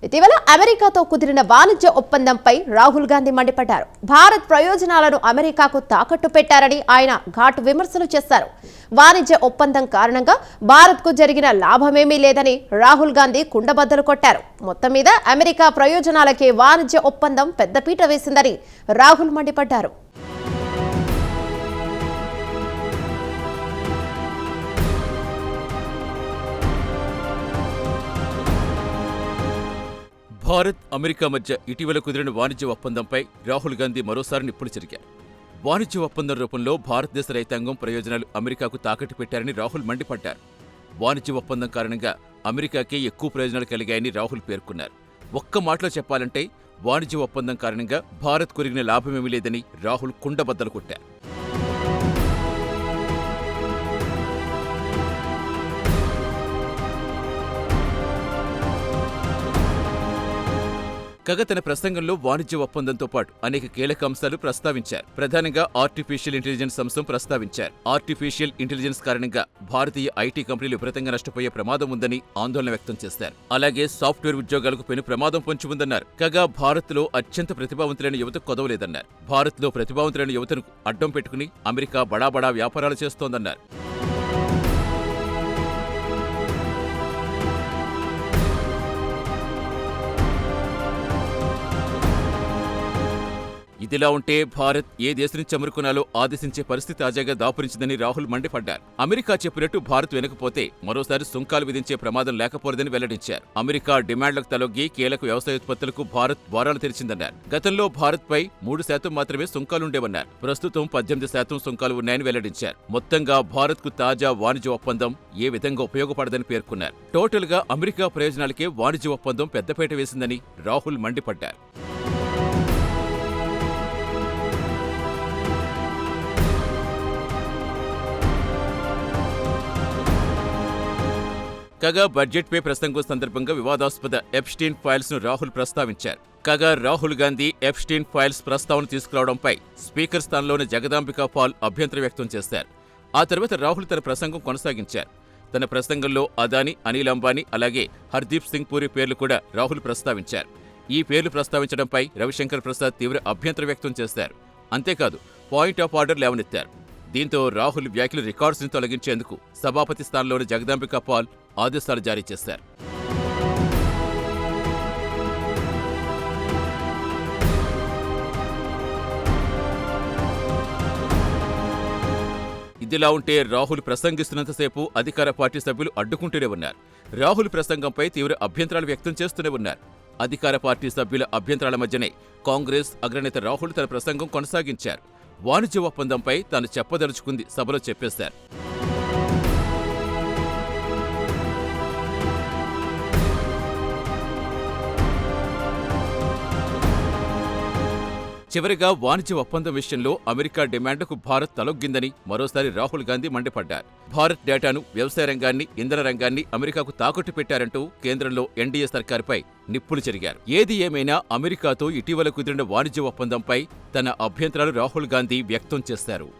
ఇటీవల అమెరికాతో కుదిరిన వాణిజ్య ఒప్పందంపై రాహుల్ గాంధీ మండిపడ్డారు. భారత్ ప్రయోజనాలను అమెరికాకు తాకట్టు పెట్టారని ఆయన ఘాటు విమర్శలు చేశారు. వాణిజ్య ఒప్పందం కారణంగా భారత్కు జరిగిన లాభమేమీ లేదని రాహుల్ గాంధీ కుండబద్దలు కొట్టారు. మొత్తం మీద అమెరికా ప్రయోజనాలకే వాణిజ్య ఒప్పందం పెద్దపీట వేసిందని రాహుల్ మండిపడ్డారు. భారత్, అమెరికా మధ్య ఇటీవల కుదిరిన వాణిజ్య ఒప్పందంపై రాహుల్ గాంధీ మరోసారి నిప్పులు చెరిగారు. వాణిజ్య ఒప్పందం రూపంలో భారతదేశ రైతాంగం ప్రయోజనాలు అమెరికాకు తాకట్టు పెట్టారని రాహుల్ మండిపడ్డారు. వాణిజ్య ఒప్పందం కారణంగా అమెరికాకే ఎక్కువ ప్రయోజనాలు కలిగాయని రాహుల్ పేర్కొన్నారు. ఒక్క మాటలో చెప్పాలంటే వాణిజ్య ఒప్పందం కారణంగా భారత్ కొరిగిన లాభమేమీ లేదని రాహుల్ కుండబద్దలు కొట్టారు. కాగా తన ప్రసంగంలో వాణిజ్య ఒప్పందంతో పాటు అనేక కీలక అంశాలు ప్రస్తావించారు. ప్రధానంగా ఆర్టిఫిషియల్ ఇంటెలిజెన్స్ అంశం ప్రస్తావించారు. ఆర్టిఫిషియల్ ఇంటెలిజెన్స్ కారణంగా భారతీయ ఐటీ కంపెనీలు విపరీతంగా నష్టపోయే ప్రమాదం ఉందని ఆందోళన వ్యక్తం చేశారు. అలాగే సాఫ్ట్వేర్ ఉద్యోగాలకు పెను ప్రమాదం పొంచి ఉందన్నారు. కాగా భారత్లో అత్యంత ప్రతిభావంతులైన యువత కొదవలేదన్నారు. భారత్లో ప్రతిభావంతులైన యువతను అడ్డం పెట్టుకుని అమెరికా బడాబడా వ్యాపారాలు చేస్తోందన్నారు. ఇదిలా ఉంటే భారత్ ఏ దేశం నుంచి అమరుకునాలో ఆదేశించే పరిస్థితి తాజాగా దాపురించిందని రాహుల్ మండిపడ్డారు. అమెరికా చెప్పినట్టు భారత్ వెనకపోతే మరోసారి సుంకాలు విధించే ప్రమాదం లేకపోలేదని వెల్లడించారు. అమెరికా డిమాండ్లకు తలొగ్గి కీలక వ్యవసాయోత్పత్తులకు భారత్ ద్వారాలు తెరిచిందన్నారు. గతంలో భారత్పై 3% మాత్రమే సుంకాలుండేవన్నారు. ప్రస్తుతం 18% సుంకాలు ఉన్నాయని వెల్లడించారు. మొత్తంగా భారత్కు తాజా వాణిజ్య ఒప్పందం ఏ విధంగా ఉపయోగపడదని పేర్కొన్నారు. టోటల్గా అమెరికా ప్రయోజనాలకే వాణిజ్య ఒప్పందం పెద్దపీట వేసిందని రాహుల్ మండిపడ్డారు. కాగా బడ్జెట్పై ప్రసంగం సందర్భంగా వివాదాస్పద ఎప్స్టీన్ ఫైల్స్ ను రాహుల్ ప్రస్తావించారు. కాగా రాహుల్ గాంధీ ఎప్స్టీన్ ఫైల్స్ ప్రస్తావన తీసుకురావడంపై స్పీకర్ స్థానంలోని జగదాంబికా పాల్ అభ్యంతరం వ్యక్తం చేశారు. ఆ తర్వాత రాహుల్ తన ప్రసంగం కొనసాగించారు. తన ప్రసంగంలో అదానీ, అనిల్ అంబానీ అలాగే హర్దీప్ సింగ్ పూరి పేర్లు కూడా రాహుల్ ప్రస్తావించారు. ఈ పేర్లు ప్రస్తావించడంపై రవిశంకర్ ప్రసాద్ తీవ్ర అభ్యంతరం వ్యక్తం చేశారు. అంతేకాదు పాయింట్ ఆఫ్ ఆర్డర్ లేవనెత్తారు. దీంతో రాహుల్ వ్యాఖ్యలు రికార్డ్స్ని తొలగించేందుకు సభాపతి స్థానంలోని జగదాంబికా పాల్ ఆదేశాలు జారీ చేశారు. ఇదిలా ఉంటే రాహుల్ ప్రసంగిస్తున్నంతసేపు అధికార పార్టీ సభ్యులు అడ్డుకుంటూనే ఉన్నారు. రాహుల్ ప్రసంగంపై తీవ్ర అభ్యంతరాలు వ్యక్తం చేస్తూనే ఉన్నారు. అధికార పార్టీ సభ్యుల అభ్యంతరాల మధ్యనే కాంగ్రెస్ అగ్రనేత రాహుల్ తన ప్రసంగం కొనసాగించారు. వాణిజ్య ఒప్పందంపై తాను చెప్పదలుచుకుంది సభలో చెప్పేశారు. చివరిగా వాణిజ్య ఒప్పందం విషయంలో అమెరికా డిమాండ్లకు భారత్ తలొగ్గిందని మరోసారి రాహుల్ గాంధీ మండిపడ్డారు. భారత్ డేటాను, వ్యవసాయ రంగాన్ని, ఇంధన రంగాన్ని అమెరికాకు తాకట్టు పెట్టారంటూ కేంద్రంలో ఎన్డీఏ సర్కారుపై నిప్పులు చెరిగారు. ఏది ఏమైనా అమెరికాతో ఇటీవల కుదిరిన వాణిజ్య ఒప్పందంపై తన అభ్యంతరాలు రాహుల్ గాంధీ వ్యక్తం చేశారు.